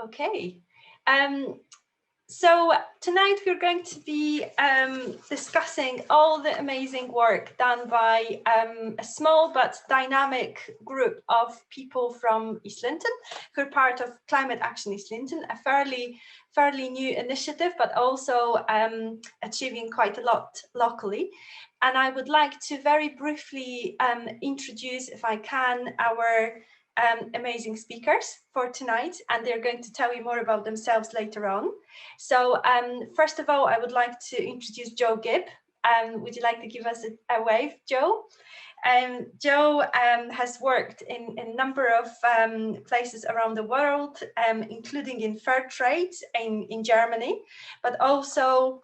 Okay. So tonight we're going to be discussing all the amazing work done by a small but dynamic group of people from East Linton who are part of Climate Action East Linton, a fairly new initiative, but also achieving quite a lot locally. And I would like to very briefly introduce, if I can, our amazing speakers for tonight, and they're going to tell you more about themselves later on. So first of all, I would like to introduce Joe Gibb. Would you like to give us a wave, Joe? Joe has worked in a number of places around the world, including in fair trade in Germany, but also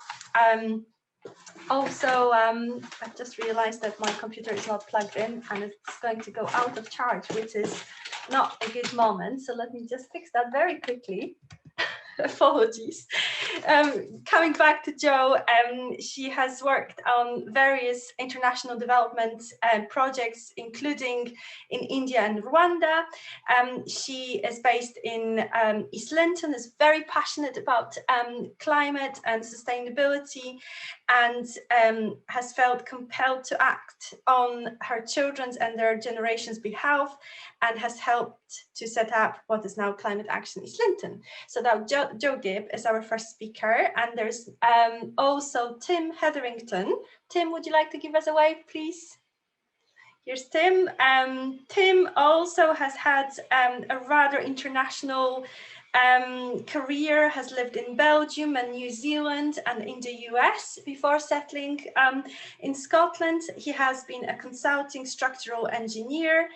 I've just realized that my computer is not plugged in and it's going to go out of charge, which is not a good moment. So let me just fix that very quickly. Apologies. Coming back to Jo, she has worked on various international development projects, including in India and Rwanda. She is based in East Linton, is very passionate about climate and sustainability, and has felt compelled to act on her children's and their generation's behalf, and has helped to set up what is now Climate Action East Linton. So now Joe Gibb is our first speaker, and there's also Tim Hetherington. Tim, would you like to give us a wave, please? Here's Tim. Tim also has had a rather international career, has lived in Belgium and New Zealand and in the US before settling in Scotland. He has been a consulting structural engineer,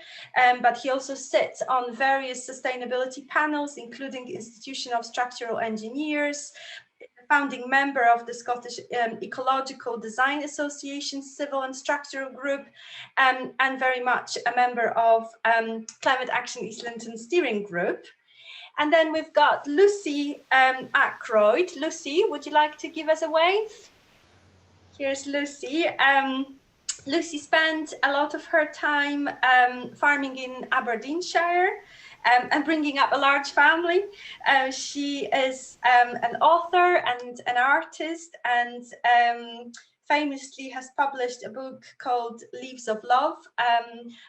but he also sits on various sustainability panels, including Institution of Structural Engineers, founding member of the Scottish Ecological Design Association Civil and Structural Group, and very much a member of Climate Action East Linton Steering Group. And then we've got Lucy Ackroyd. Lucy, would you like to give us a wave? Here's Lucy. Lucy spent a lot of her time farming in Aberdeenshire and bringing up a large family. She is an author and an artist, and famously has published a book called Leaves of Love,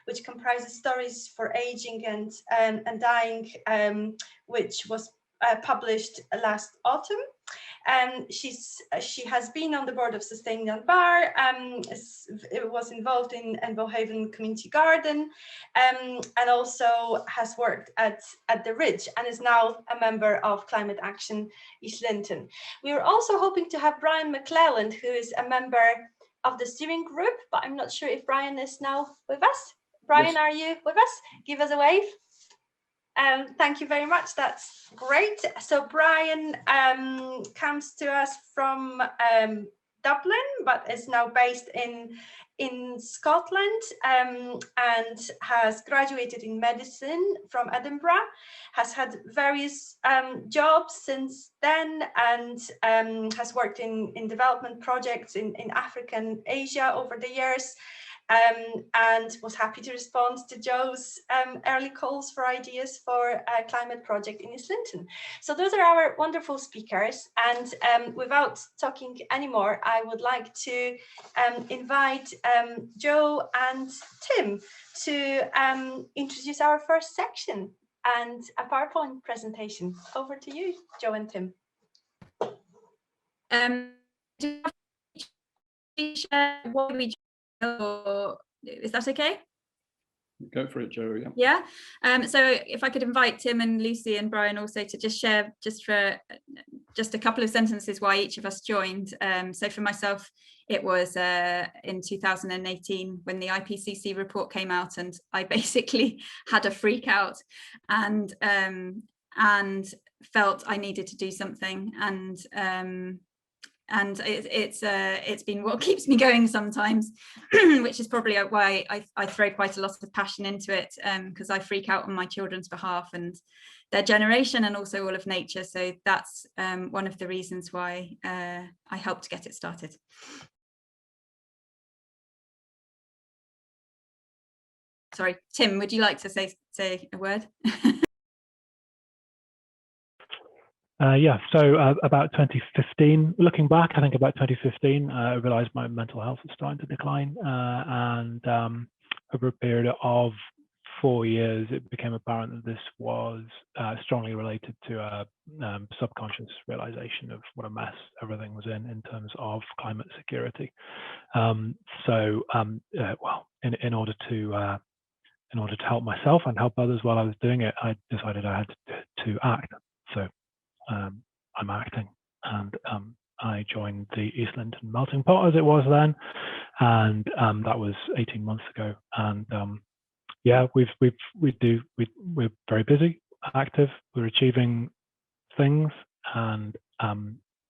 which comprises stories for aging and dying, which was published last autumn. She has been on the board of Sustain Bar, was involved in Bohaven Community Garden, and also has worked at the Ridge, and is now a member of Climate Action East Linton. We were also hoping to have Brian McClelland, who is a member of the steering group, but I'm not sure if Brian is now with us. Brian, yes. Are you with us? Give us a wave. Thank you very much. That's great. So Brian comes to us from Dublin, but is now based in Scotland, and has graduated in medicine from Edinburgh, has had various jobs since then, and has worked in development projects in Africa and Asia over the years. And was happy to respond to Joe's early calls for ideas for a climate project in East Linton. So those are our wonderful speakers, and without talking anymore, I would like to invite Joe and Tim to introduce our first section and a PowerPoint presentation. Over to you, Joe and Tim. Is that okay? Go for it, Joe. Yeah. Yeah. So if I could invite Tim and Lucy and Brian also to just share for a couple of sentences why each of us joined. So for myself, it was in 2018 when the IPCC report came out, and I basically had a freak out and felt I needed to do something, and it's been what keeps me going sometimes, which is probably why I throw quite a lot of passion into it, because I freak out on my children's behalf and their generation, and also all of nature. So that's one of the reasons why I helped get it started. Sorry, Tim, would you like to say a word? Yeah, so about 2015, looking back, I think about 2015, I realized my mental health was starting to decline. And over a period of 4 years, it became apparent that this was strongly related to a subconscious realization of what a mess everything was in terms of climate security. Well, in order to help myself and help others while I was doing it, I decided I had to act. So I'm acting, and I joined the East Linton melting pot, as it was then, and that was 18 months ago. And yeah, we're very busy, active, we're achieving things, and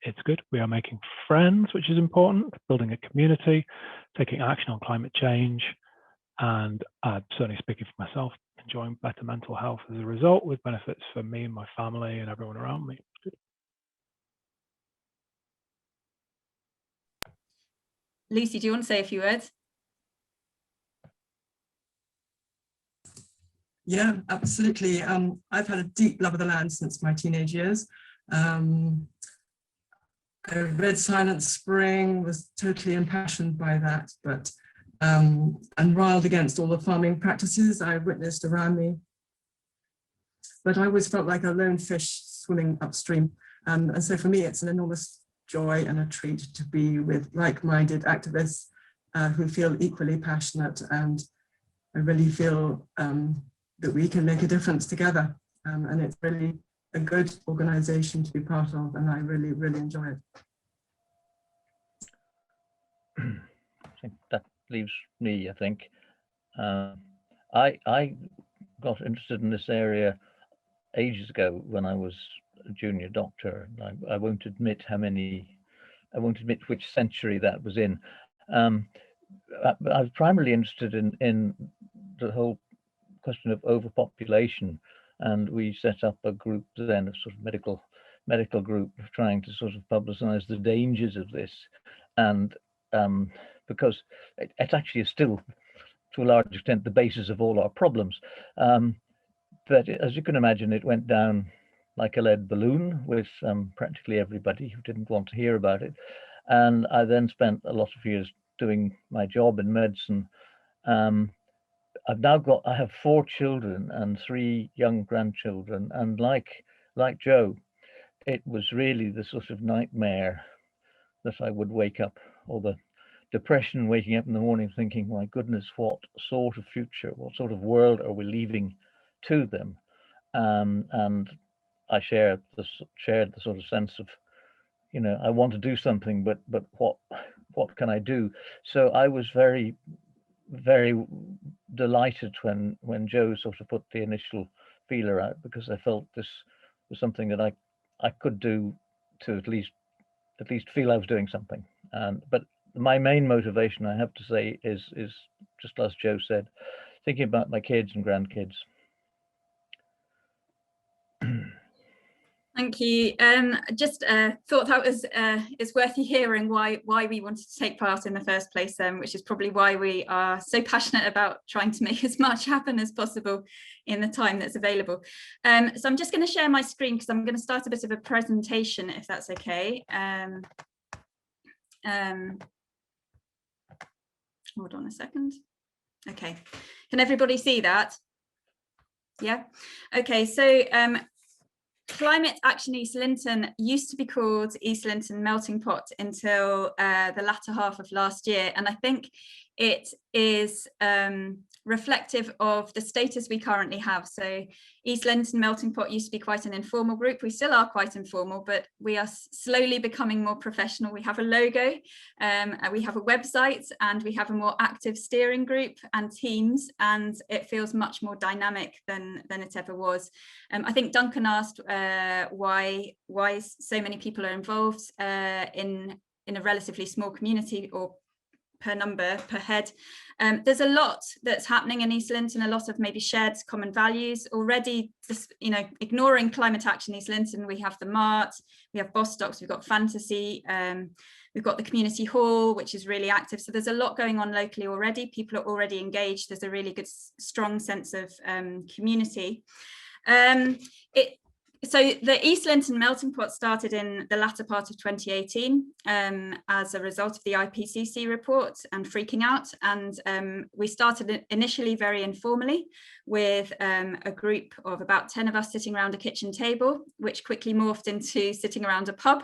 it's good. We are making friends, which is important, building a community, taking action on climate change, and certainly speaking for myself, enjoying better mental health as a result, with benefits for me and my family and everyone around me. Lucy, do you want to say a few words? Yeah, absolutely. I've had a deep love of the land since my teenage years. I read Silent Spring, was totally impassioned by that, but and riled against all the farming practices I witnessed around me. But I always felt like a lone fish swimming upstream. And so for me, it's an enormous joy and a treat to be with like-minded activists who feel equally passionate, and I really feel that we can make a difference together. And it's really a good organization to be part of, and I really, really enjoy it. I think that leaves me, I think. I got interested in this area ages ago when I was a junior doctor. I won't admit which century that was in. But I was primarily interested in the whole question of overpopulation, and we set up a group then, a sort of medical group, trying to sort of publicize the dangers of this. And because it actually is still, to a large extent, the basis of all our problems. But as you can imagine, it went down like a lead balloon with practically everybody who didn't want to hear about it. And I then spent a lot of years doing my job in medicine. I have 4 children and 3 young grandchildren. And like Joe, it was really the sort of nightmare that I would wake up, or the depression waking up in the morning thinking, my goodness, what sort of future, what sort of world are we leaving to them? And I shared the sort of sense of, I want to do something, but what can I do? So I was very, very delighted when Joe sort of put the initial feeler out, because I felt this was something that I could do to at least feel I was doing something. But my main motivation, I have to say, is just as Joe said, thinking about my kids and grandkids. Thank you. Just thought that was it's worth hearing why we wanted to take part in the first place, which is probably why we are so passionate about trying to make as much happen as possible in the time that's available. So I'm just going to share my screen because I'm going to start a bit of a presentation, if that's okay. Hold on a second. Okay, can everybody see that? Yeah. Okay, so Climate Action East Linton used to be called East Linton Melting Pot until the latter half of last year, and I think it is reflective of the status we currently have. So East Linton Melting Pot used to be quite an informal group. We still are quite informal, but we are slowly becoming more professional. We have a logo, we have a website, and we have a more active steering group and teams, and it feels much more dynamic than it ever was. I think Duncan asked why so many people are involved in a relatively small community, or per head. There's a lot that's happening in East Linton, a lot of maybe shared common values already. Just, ignoring Climate Action East Linton, we have the Mart, we have Bostocks, we've got Fantasy, we've got the community hall, which is really active. So there's a lot going on locally already. People are already engaged. There's a really good, strong sense of community. So the East Linton melting pot started in the latter part of 2018 as a result of the IPCC report and freaking out. And we started initially very informally with a group of about 10 of us sitting around a kitchen table, which quickly morphed into sitting around a pub,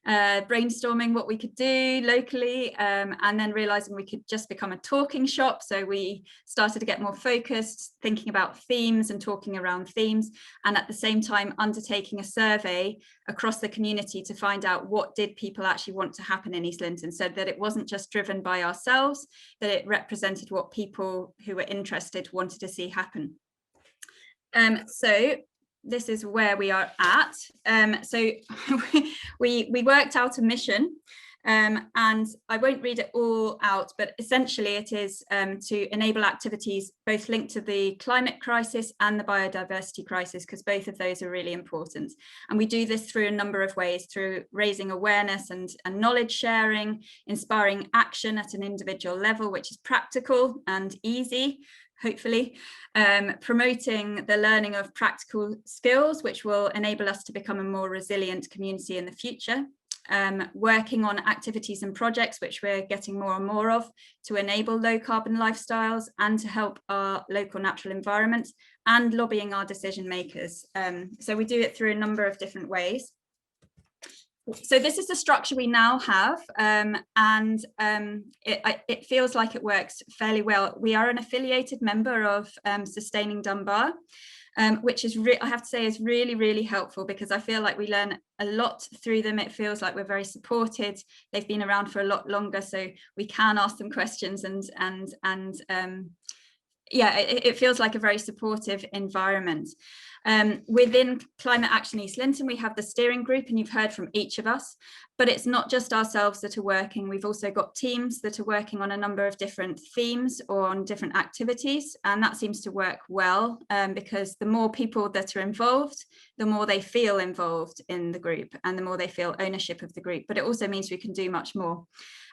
brainstorming what we could do locally, and then realizing we could just become a talking shop. So we started to get more focused, thinking about themes and talking around themes, and at the same time undertaking a survey across the community to find out what did people actually want to happen in East Linton, so that it wasn't just driven by ourselves, that it represented what people who were interested wanted to see happen. So this is where we are at. So we worked out a mission, and I won't read it all out, but essentially it is to enable activities both linked to the climate crisis and the biodiversity crisis, because both of those are really important. And we do this through a number of ways, through raising awareness and knowledge sharing, inspiring action at an individual level, which is practical and easy, hopefully, promoting the learning of practical skills, which will enable us to become a more resilient community in the future, working on activities and projects, which we're getting more and more of, to enable low carbon lifestyles and to help our local natural environment, and lobbying our decision makers. So we do it through a number of different ways. So this is the structure we now have, and it feels like it works fairly well. We are an affiliated member of Sustaining Dunbar, which is, I have to say, is really, really helpful, because I feel like we learn a lot through them. It feels like we're very supported. They've been around for a lot longer, so we can ask them questions, and yeah, it feels like a very supportive environment. Within Climate Action East Linton, we have the steering group, and you've heard from each of us, but it's not just ourselves that are working. We've also got teams that are working on a number of different themes or on different activities, and that seems to work well, because the more people that are involved, the more they feel involved in the group and the more they feel ownership of the group, but it also means we can do much more.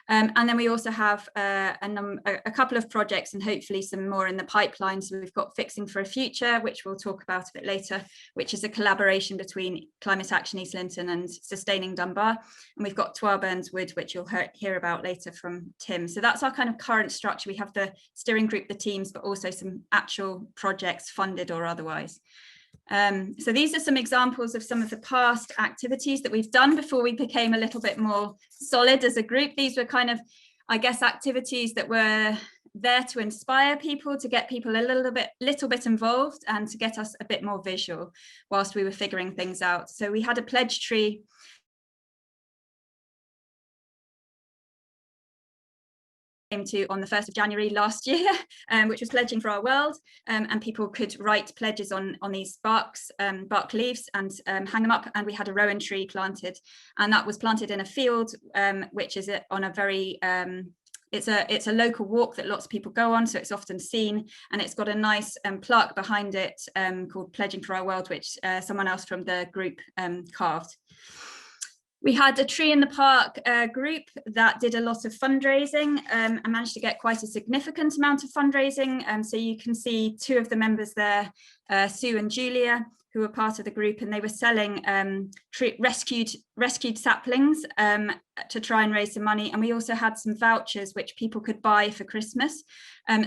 And then we also have a couple of projects, and hopefully some more in the pipeline. So we've got Fixing for a Future, which we'll talk about a bit later, which is a collaboration between Climate Action East Linton and Sustaining Dunbar. And we've got Twa Burns Wood, which you'll hear about later from Tim. So that's our kind of current structure. We have the steering group, the teams, but also some actual projects funded or otherwise. So these are some examples of some of the past activities that we've done before we became a little bit more solid as a group. These were kind of, I guess, activities that were there to inspire people, to get people a little bit involved, and to get us a bit more visual whilst we were figuring things out. So we had a pledge tree to on the 1st of January last year, which was Pledging for Our World, and people could write pledges on these bark leaves and hang them up, and we had a rowan tree planted, and that was planted in a field, which is on a very it's a local walk that lots of people go on, so it's often seen, and it's got a nice plaque behind it called Pledging for Our World, which someone else from the group carved. We had a Tree in the Park group that did a lot of fundraising, and managed to get quite a significant amount of fundraising. So you can see two of the members there, Sue and Julia, who were part of the group, and they were selling rescued saplings to try and raise some money. And we also had some vouchers which people could buy for Christmas,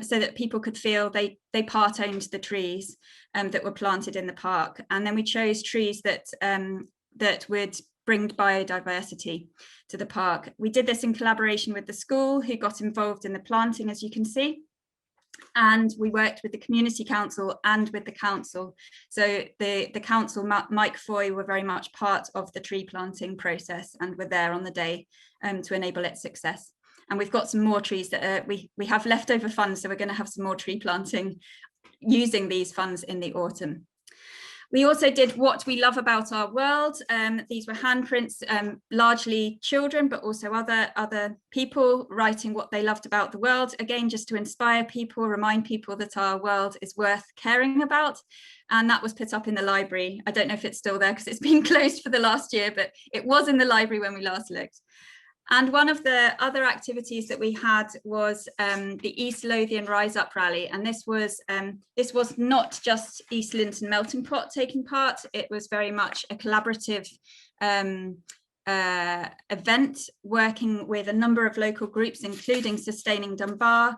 so that people could feel they part-owned the trees that were planted in the park. And then we chose trees that would bring biodiversity to the park. We did this in collaboration with the school, who got involved in the planting, as you can see. And we worked with the community council and with the council. So the council, Mike Foy, were very much part of the tree planting process and were there on the day to enable its success. And we've got some more trees that we have leftover funds, so we're going to have some more tree planting using these funds in the autumn. We also did What We Love About Our World. These were handprints, largely children, but also other people writing what they loved about the world. Again, just to inspire people, remind people that our world is worth caring about. And that was put up in the library. I don't know if it's still there because it's been closed for the last year, but it was in the library when we last looked. And one of the other activities that we had was the East Lothian Rise Up Rally. And this was not just East Linton Melting Pot taking part, it was very much a collaborative event working with a number of local groups, including Sustaining Dunbar,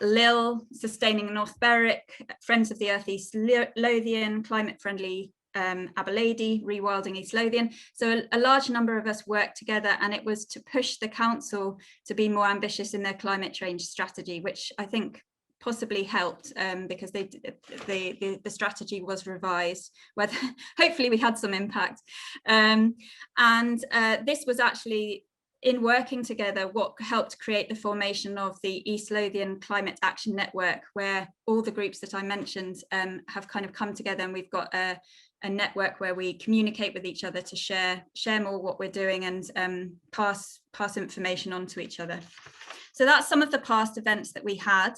LIL, Sustaining North Berwick, Friends of the Earth East Lothian, Climate Friendly Aberlady, Rewilding East Lothian. So a large number of us worked together, and it was to push the council to be more ambitious in their climate change strategy, which I think possibly helped because the strategy was revised, whether hopefully we had some impact. This was actually, in working together, what helped create the formation of the East Lothian Climate Action Network, where all the groups that I mentioned have kind of come together, and we've got a network where we communicate with each other to share more what we're doing and pass information on to each other. So that's some of the past events that we had.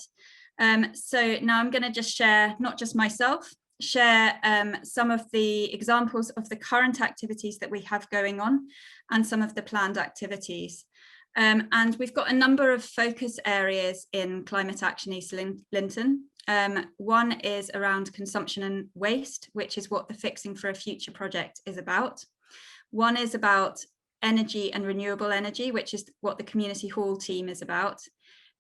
So now I'm going to just share, not just myself, share some of the examples of the current activities that we have going on and some of the planned activities. And we've got a number of focus areas in Climate Action East Linton. One is around consumption and waste, which is what the Fixing for a Future project is about. One is about energy and renewable energy, which is what the community hall team is about.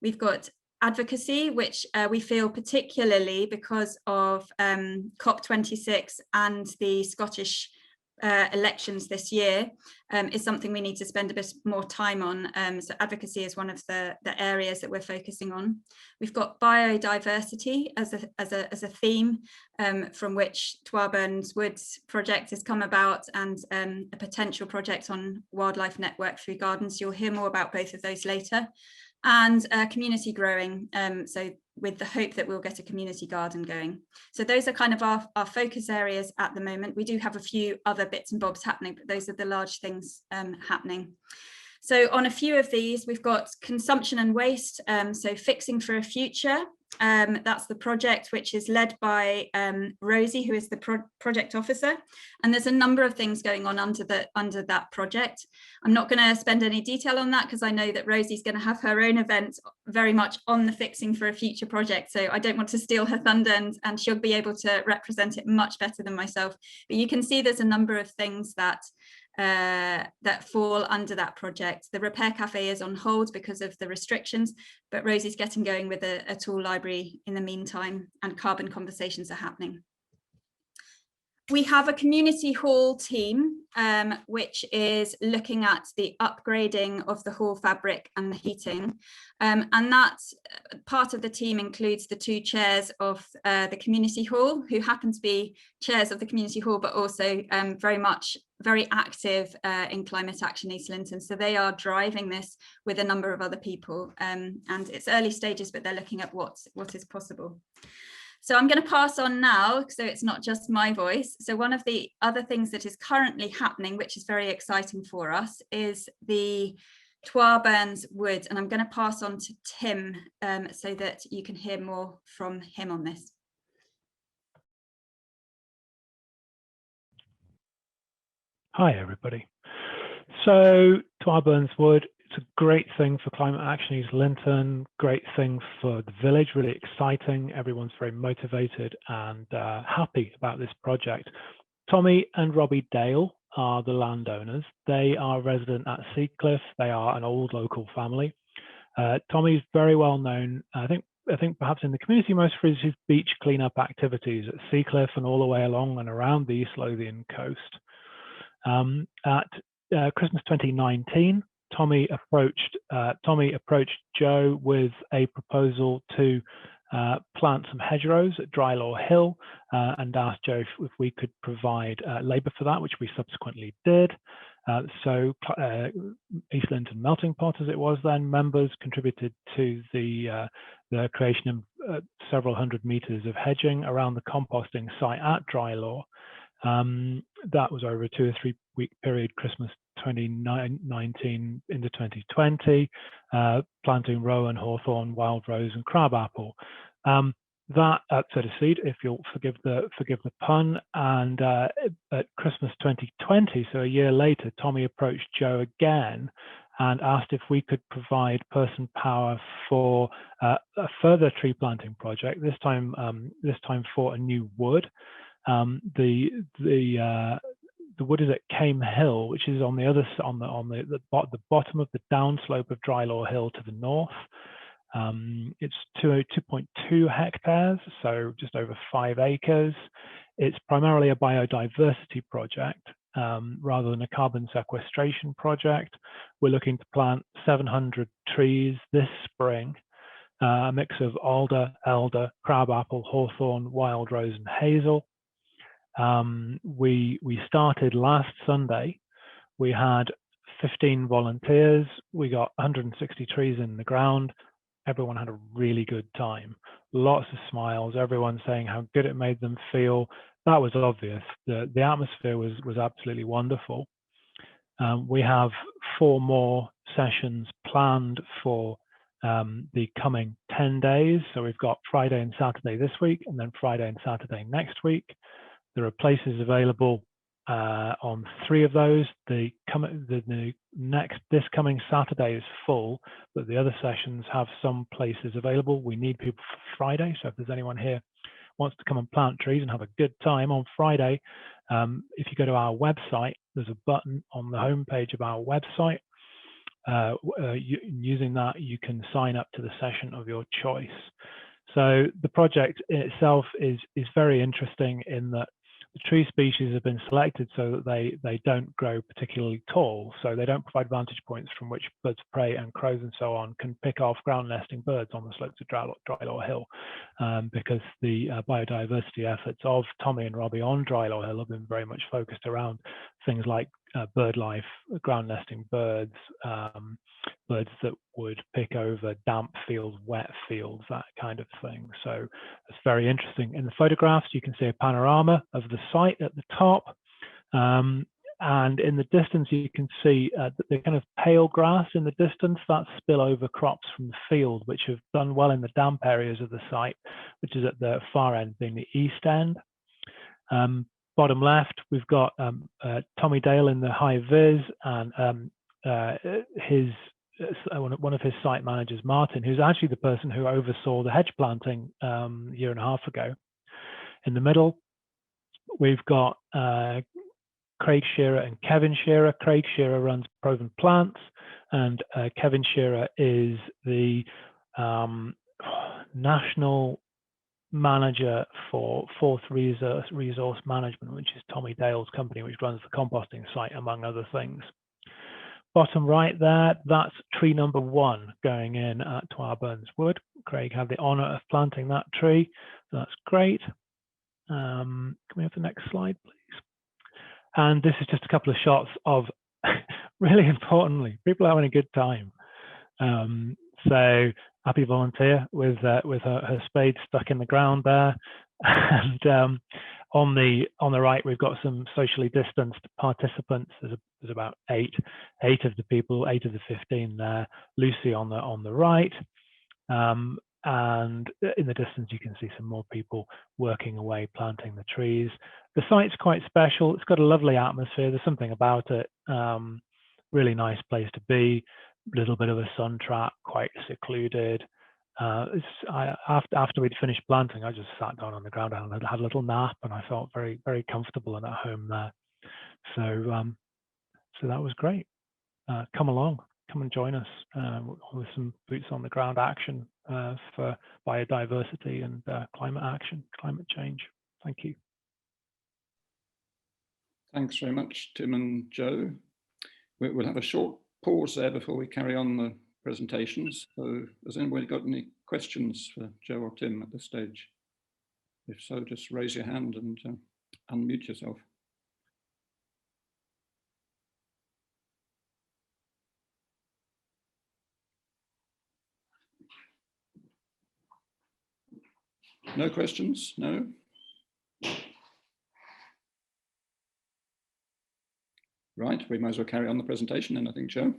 We've got advocacy, which we feel particularly because of COP26 and the Scottish elections this year is something we need to spend a bit more time on. So advocacy is one of the areas that we're focusing on. We've got biodiversity as a theme from which Twarburns Woods project has come about, and a potential project on wildlife network through gardens. You'll hear more about both of those later. And community growing, so with the hope that we'll get a community garden going. So those are kind of our focus areas at the moment. We do have a few other bits and bobs happening, but those are the large things happening. So on a few of these, we've got consumption and waste, so Fixing for a Future. That's the project which is led by Rosie, who is the project officer. And there's a number of things going on under that project. I'm not going to spend any detail on that because I know that Rosie's going to have her own event very much on the Fixing for a Future project. So I don't want to steal her thunder, and she'll be able to represent it much better than myself. But you can see there's a number of things that fall under that project. The Repair Cafe is on hold because of the restrictions, but Rosie's getting going with a tool library in the meantime, and carbon conversations are happening. We have a community hall team, which is looking at the upgrading of the hall fabric and the heating. And that part of the team includes the two chairs of the community hall, who happen to be chairs of the community hall, but also very active in Climate Action East Linton. So they are driving this with a number of other people. And it's early stages, but they're looking at what is possible. So I'm going to pass on now, so it's not just my voice. So one of the other things that is currently happening, which is very exciting for us, is the Twarburns Woods. And I'm going to pass on to Tim so that you can hear more from him on this. Hi, everybody. So Twarburns Wood, it's a great thing for Climate Action East Linton, great thing for the village, really exciting. Everyone's very motivated and happy about this project. Tommy and Robbie Dale are the landowners. They are resident at Seacliff. They are an old local family. Tommy's very well known, I think perhaps in the community most for his beach cleanup activities at Seacliff and all the way along and around the East Lothian coast. At Christmas 2019, Tommy approached Joe with a proposal to plant some hedgerows at Drylaw Hill and asked Joe if we could provide labour for that, which we subsequently did. So East Linton Melting Pot, as it was then, members contributed to the creation of several hundred metres of hedging around the composting site at Drylaw. That was over a 2 or 3 week period, Christmas 2019 into 2020, planting rowan, hawthorn, wild rose and crabapple. That set a seed, if you'll forgive the pun, and at Christmas 2020, so a year later, Tommy approached Joe again and asked if we could provide person power for a further tree planting project. This time for a new wood. The wood is at Came Hill, which is on the other on the bottom of the downslope of Drylaw Hill to the north. It's 2.2 hectares, so just over 5 acres. It's primarily a biodiversity project rather than a carbon sequestration project. We're looking to plant 700 trees this spring, a mix of alder, elder, crabapple, hawthorn, wild rose, and hazel. We started last Sunday. We had 15 volunteers. We got 160 trees in the ground. Everyone had a really good time. Lots of smiles. Everyone saying how good it made them feel. That was obvious. The atmosphere was absolutely wonderful. We have 4 more sessions planned for the coming 10 days. So we've got Friday and Saturday this week, and then Friday and Saturday next week. There are places available on 3 of those. This coming Saturday is full, but the other sessions have some places available. We need people for Friday, so if there's anyone here wants to come and plant trees and have a good time on Friday, if you go to our website, there's a button on the homepage of our website. Using that, you can sign up to the session of your choice. So the project in itself is very interesting in that the tree species have been selected so that they don't grow particularly tall, so they don't provide vantage points from which birds of prey and crows and so on can pick off ground nesting birds on the slopes of Drylaw Hill, because the biodiversity efforts of Tommy and Robbie on Drylaw Hill have been very much focused around things like bird life, ground nesting birds, birds that would pick over damp fields, wet fields, that kind of thing. So it's very interesting. In the photographs, you can see a panorama of the site at the top. And in the distance, you can see the kind of pale grass in the distance. That's spillover crops from the field, which have done well in the damp areas of the site, which is at the far end, being the east end. Bottom left, we've got Tommy Dale in the high vis, and one of his site managers, Martin, who's actually the person who oversaw the hedge planting a year and a half ago. In the middle, we've got Craig Shearer and Kevin Shearer. Craig Shearer runs Proven Plants, and Kevin Shearer is the national manager for Fourth Resource Management, which is Tommy Dale's company, which runs the composting site, among other things. Bottom right there, that's tree number 1 going in at Twarburns Wood. Craig had the honour of planting that tree, so that's great. Can we have the next slide, please? And this is just a couple of shots of, really importantly, people having a good time. So happy volunteer with her spade stuck in the ground there, and on the right we've got some socially distanced participants. There's about eight of the people, 8 of the 15 there. Lucy on the right, and in the distance you can see some more people working away planting the trees. The site's quite special. It's got a lovely atmosphere. There's something about it. Really nice place to be. Little bit of a sun trap, quite secluded. After we'd finished planting, I just sat down on the ground and had a little nap, and I felt very, very comfortable and at home there. So that was great. Come along, come and join us with some boots on the ground action for biodiversity and climate action, climate change. Thank you. Thanks very much, Tim and Joe. We'll have a short pause there before we carry on the presentations. So has anybody got any questions for Joe or Tim at this stage? If so, just raise your hand and unmute yourself. No questions? No? Right, we might as well carry on the presentation then, I think, Joe.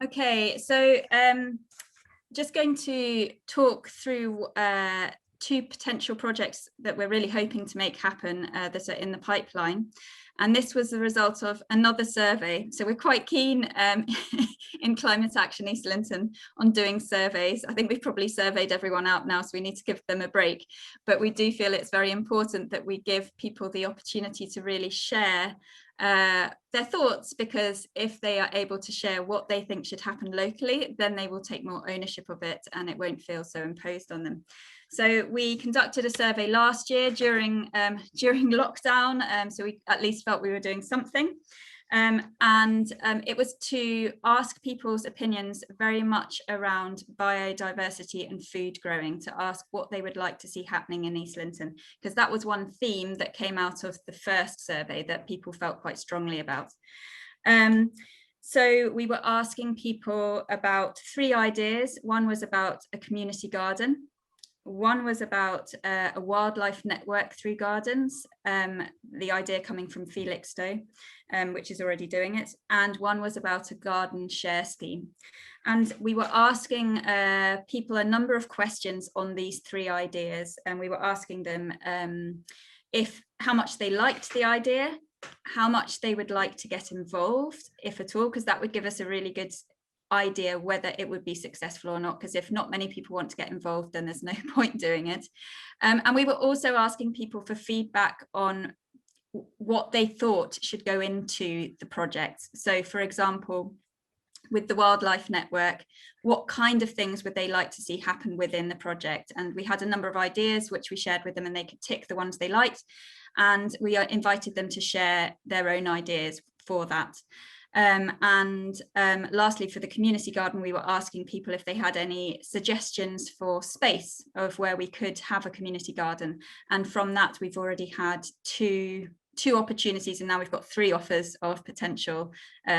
Okay, so just going to talk through two potential projects that we're really hoping to make happen that are in the pipeline. And this was the result of another survey. So we're quite keen in Climate Action East Linton on doing surveys. I think we've probably surveyed everyone out now, so we need to give them a break. But we do feel it's very important that we give people the opportunity to really share their thoughts, because if they are able to share what they think should happen locally, then they will take more ownership of it and it won't feel so imposed on them. So we conducted a survey last year during lockdown, so we at least felt we were doing something. It was to ask people's opinions very much around biodiversity and food growing, to ask what they would like to see happening in East Linton, because that was one theme that came out of the first survey that people felt quite strongly about. So we were asking people about 3 ideas. One was about a community garden. One was about a wildlife network through gardens, the idea coming from Felixstowe, which is already doing it. And one was about a garden share scheme. And we were asking people a number of questions on these 3 ideas. And we were asking them how much they liked the idea, how much they would like to get involved, if at all, because that would give us a really good idea whether it would be successful or not, because if not many people want to get involved, then there's no point doing it. And we were also asking people for feedback on what they thought should go into the project. So for example, with the wildlife network, what kind of things would they like to see happen within the project? And we had a number of ideas which we shared with them, and they could tick the ones they liked, and we invited them to share their own ideas for that. Lastly, for the community garden, we were asking people if they had any suggestions for space of where we could have a community garden. And from that, we've already had two opportunities, and now we've got 3 offers of potential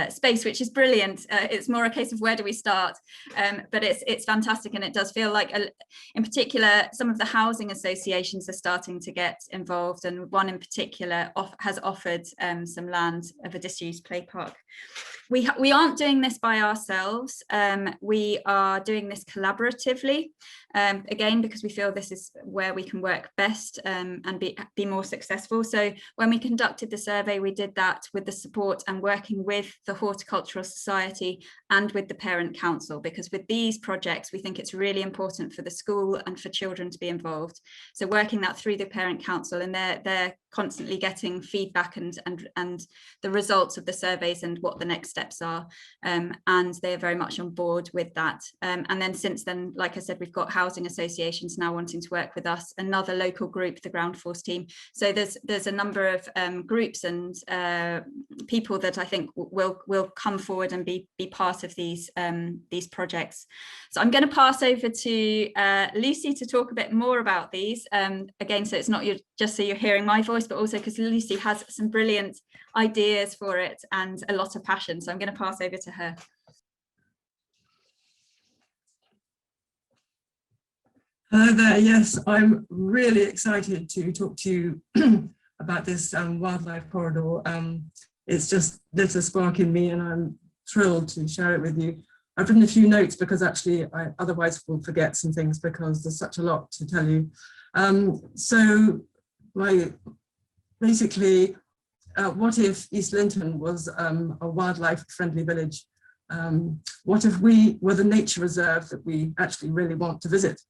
space, which is brilliant. It's more a case of where do we start, but it's fantastic, and it does feel like, in particular, some of the housing associations are starting to get involved, and one in particular has offered some land of a disused play park. We aren't doing this by ourselves. We are doing this collaboratively, again, because we feel this is where we can work best and be more successful. So when we conducted the survey, we did that with the support and working with the Horticultural Society and with the Parent Council, because with these projects, we think it's really important for the school and for children to be involved. So working that through the Parent Council, and they're constantly getting feedback and the results of the surveys and what the next steps are, and they're very much on board with that. And then since then, like I said, we've got housing associations now wanting to work with us, another local group, the Ground Force team. So there's a number of groups and people that I think will come forward and be part of these projects. So I'm going to pass over to Lucy to talk a bit more about these. Again, so it's not just so you're hearing my voice, but also because Lucy has some brilliant ideas for it and a lot of passion. So I'm going to pass over to her. Hello there. Yes, I'm really excited to talk to you about this wildlife corridor. It's just lit a spark in me, and I'm thrilled to share it with you. I've written a few notes because actually I otherwise will forget some things because there's such a lot to tell you. Basically, what if East Linton was a wildlife-friendly village? What if we were the nature reserve that we actually really want to visit?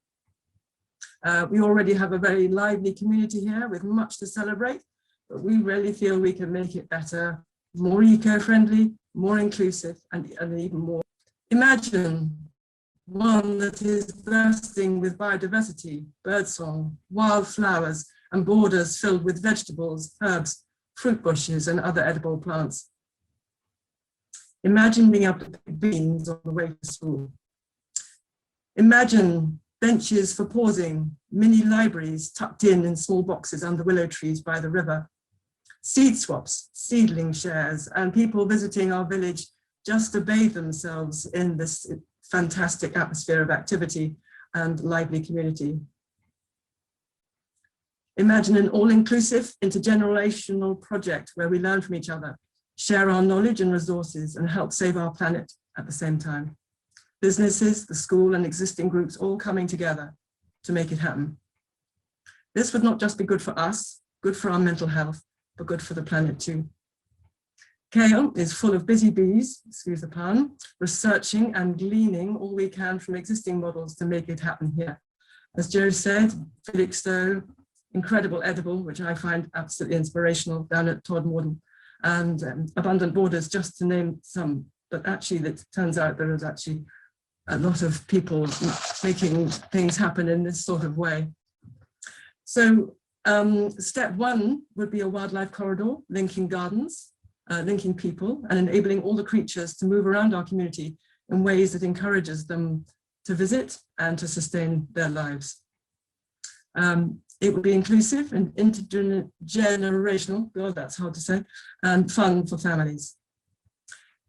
We already have a very lively community here with much to celebrate, but we really feel we can make it better, more eco-friendly, more inclusive, and even more. Imagine one that is bursting with biodiversity, birdsong, wildflowers, and borders filled with vegetables, herbs, fruit bushes, and other edible plants. Imagine being able to pick beans on the way to school. Imagine benches for pausing, mini libraries tucked in small boxes under willow trees by the river, seed swaps, seedling shares, and people visiting our village just to bathe themselves in this fantastic atmosphere of activity and lively community. Imagine an all-inclusive, intergenerational project where we learn from each other, share our knowledge and resources, and help save our planet at the same time. Businesses, the school and existing groups all coming together to make it happen. This would not just be good for us, good for our mental health, but good for the planet too. CAEL is full of busy bees, excuse the pun, researching and gleaning all we can from existing models to make it happen here. As Joe said, Felixstowe, incredible edible, which I find absolutely inspirational down at Todmorden, and Abundant Borders, just to name some. But actually, it turns out there is actually a lot of people making things happen in this sort of way. So step one would be a wildlife corridor linking gardens, linking people and enabling all the creatures to move around our community in ways that encourages them to visit and to sustain their lives. It would be inclusive and intergenerational, God, that's hard to say, and fun for families.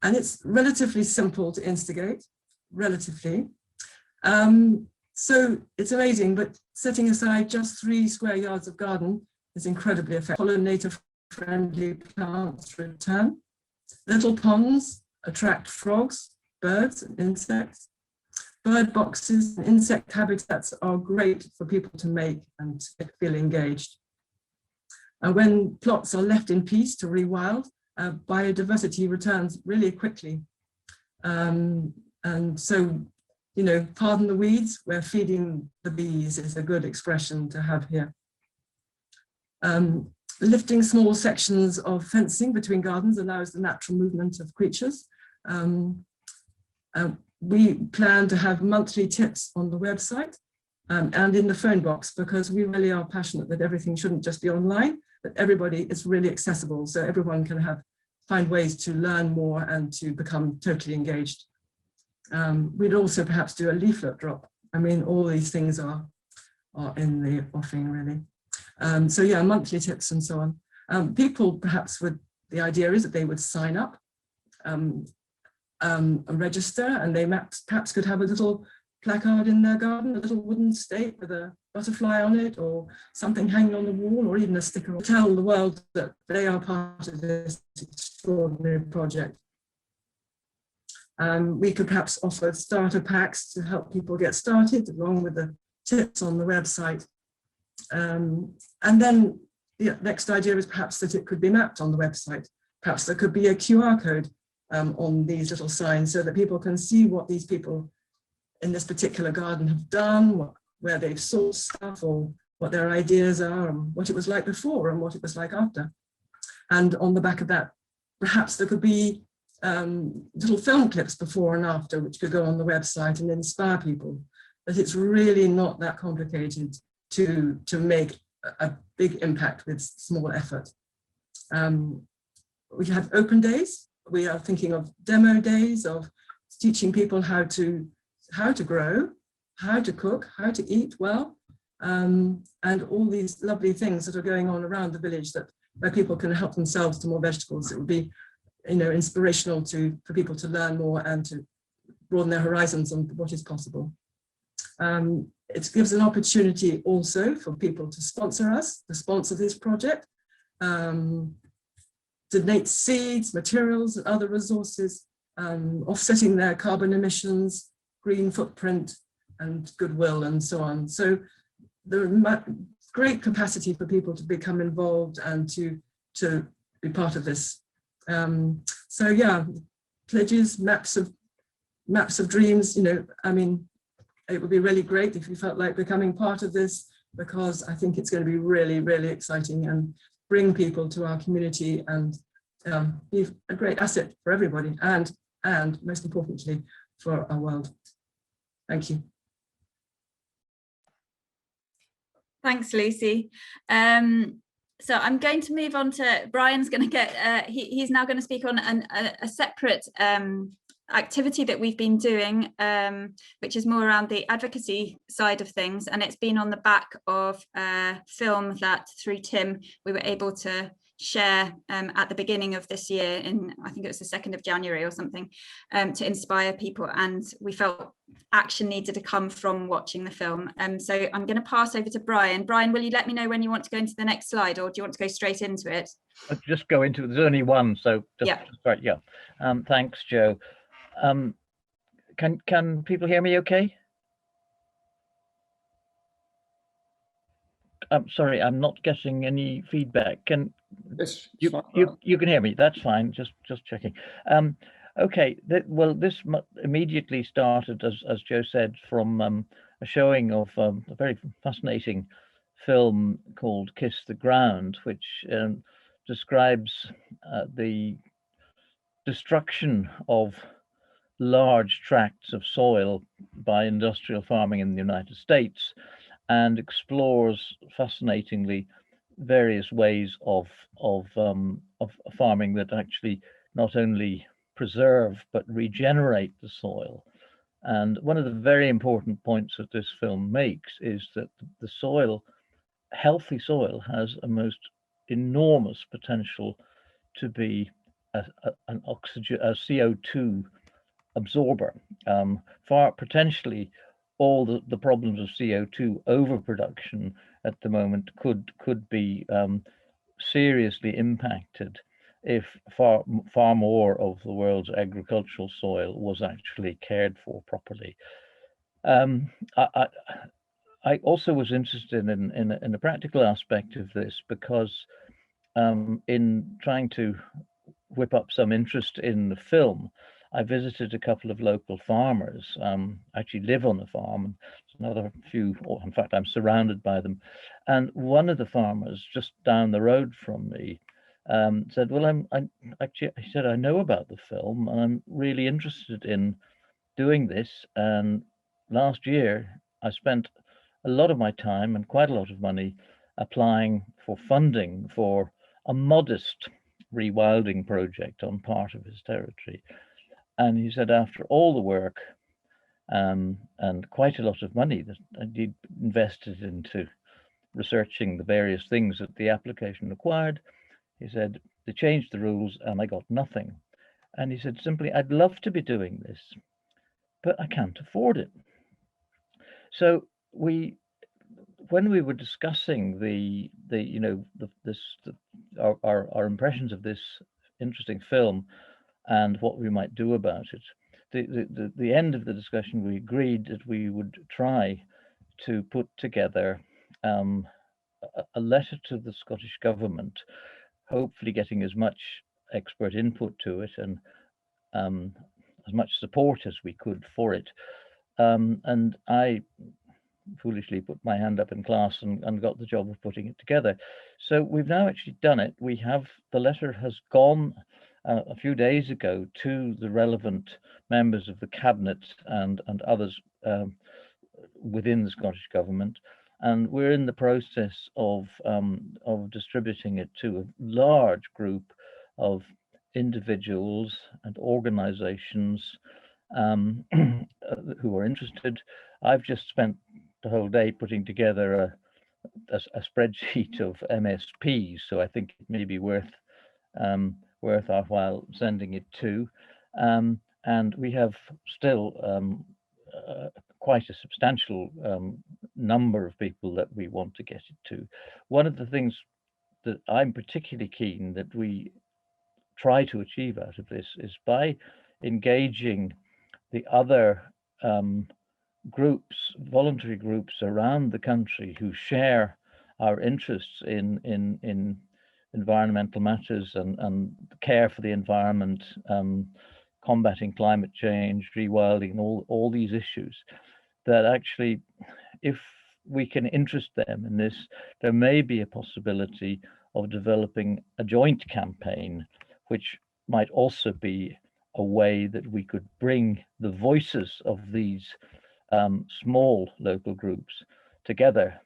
And it's relatively simple to instigate, relatively. So it's amazing, but setting aside just 3 square yards of garden is incredibly effective. Pollinator-friendly plants return. Little ponds attract frogs, birds, and insects. Bird boxes and insect habitats are great for people to make and feel engaged. And when plots are left in peace to rewild, biodiversity returns really quickly. And so, you know, pardon the weeds, we're feeding the bees is a good expression to have here. Lifting small sections of fencing between gardens allows the natural movement of creatures. We plan to have monthly tips on the website and in the phone box, because we really are passionate that everything shouldn't just be online, that everybody is really accessible, so everyone can find ways to learn more and to become totally engaged. We'd also perhaps do a leaflet drop. I mean, all these things are in the offing, really. So yeah, monthly tips and so on. People perhaps the idea is that they would sign up, register, and they perhaps could have a little placard in their garden, a little wooden stake with a butterfly on it, or something hanging on the wall, or even a sticker. Tell the world that they are part of this extraordinary project. We could perhaps offer starter packs to help people get started, along with the tips on the website. And then the next idea is perhaps that it could be mapped on the website. Perhaps there could be a QR code on these little signs, so that people can see what these people in this particular garden have done, where they've sourced stuff, or what their ideas are, and what it was like before and what it was like after. And on the back of that, perhaps there could be little film clips before and after, which could go on the website and inspire people that it's really not that complicated to make a big impact with small effort. We have open days. We are thinking of demo days, of teaching people how to grow, how to cook, how to eat well, and all these lovely things that are going on around the village where people can help themselves to more vegetables. It would be, you know, inspirational for people to learn more and to broaden their horizons on what is possible. It gives an opportunity also for people to sponsor us, to sponsor this project, donate seeds, materials, and other resources, offsetting their carbon emissions, green footprint, and goodwill, and so on. So there is great capacity for people to become involved and to be part of this. So yeah, pledges, maps of dreams. You know, I mean, it would be really great if you felt like becoming part of this, because I think it's going to be really, really exciting and bring people to our community and be a great asset for everybody, and most importantly for our world. Thank you. Thanks, Lucy. So I'm going to move on to Brian's going to get, he's now going to speak on a separate activity that we've been doing, which is more around the advocacy side of things. And it's been on the back of a film that through Tim, we were able to share at the beginning of this year I think it was the 2nd of January or something, to inspire people, and we felt action needed to come from watching the film. So I'm going to pass over to Brian. Brian, will you let me know when you want to go into the next slide, or do you want to go straight into it? I'll just go into it. There's only one, so just, yeah. Right, yeah. Thanks, Joe. Can people hear me okay? I'm sorry, I'm not getting any feedback. Can Yes, you can hear me? That's fine. Just checking. Okay. Well, this immediately started, as Joe said, from a showing of a very fascinating film called "Kiss the Ground," which describes the destruction of large tracts of soil by industrial farming in the United States, and explores fascinatingly various ways of farming that actually not only preserve but regenerate the soil. And one of the very important points that this film makes is that the soil, healthy soil, has a most enormous potential to be an oxygen, a CO2 absorber. Far potentially, all the problems of CO2 overproduction at the moment could be seriously impacted if far more of the world's agricultural soil was actually cared for properly. I also was interested in a practical aspect of this, because in trying to whip up some interest in the film, I visited a couple of local farmers. I actually live on a farm, and another few, or in fact, I'm surrounded by them. And one of the farmers just down the road from me said, "Well, he said, I know about the film, and I'm really interested in doing this. And last year, I spent a lot of my time and quite a lot of money applying for funding for a modest rewilding project on part of his territory." And he said, after all the work and quite a lot of money that he'd invested into researching the various things that the application required, he said, they changed the rules and I got nothing. And he said, simply, I'd love to be doing this, but I can't afford it. So when we were discussing our impressions of this interesting film and what we might do about it, the end of the discussion, we agreed that we would try to put together a letter to the Scottish government, hopefully getting as much expert input to it and as much support as we could for it. And I foolishly put my hand up in class and got the job of putting it together. So we've now actually done it. The letter has gone a few days ago to the relevant members of the cabinet and others within the Scottish government, and we're in the process of distributing it to a large group of individuals and organizations who are interested. I've just spent the whole day putting together a spreadsheet of MSPs, so I think it may be worth our while sending it to. And we have still quite a substantial number of people that we want to get it to. One of the things that I'm particularly keen that we try to achieve out of this is by engaging the other groups, voluntary groups around the country who share our interests in environmental matters and care for the environment, combating climate change, rewilding, and all these issues, that actually, if we can interest them in this, there may be a possibility of developing a joint campaign, which might also be a way that we could bring the voices of these small local groups together,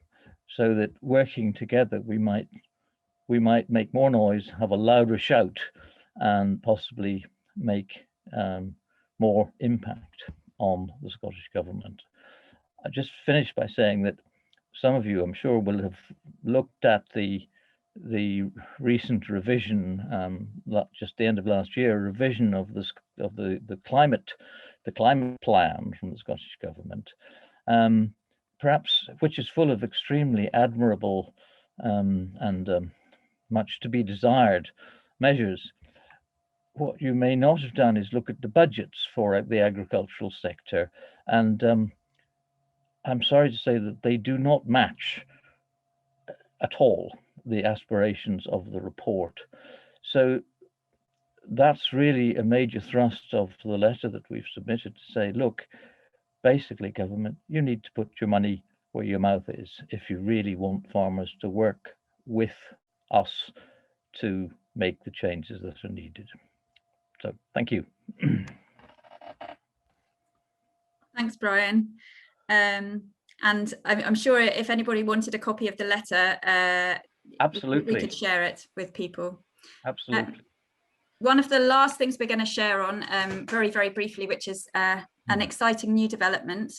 so that working together we might make more noise, have a louder shout, and possibly make more impact on the Scottish government. I just finished by saying that some of you, I'm sure, will have looked at the recent revision, just the end of last year, a revision of the climate plan from the Scottish government, perhaps, which is full of extremely admirable and much to be desired measures, what you may not have done is look at the budgets for the agricultural sector. And I'm sorry to say that they do not match at all the aspirations of the report. So that's really a major thrust of the letter that we've submitted, to say, look, basically, government, you need to put your money where your mouth is if you really want farmers to work with us to make the changes that are needed. So thank you. Thanks, Brian. And I'm sure if anybody wanted a copy of the letter, Absolutely, we could share it with people. Absolutely. One of the last things we're going to share on very, very briefly, which is an exciting new development,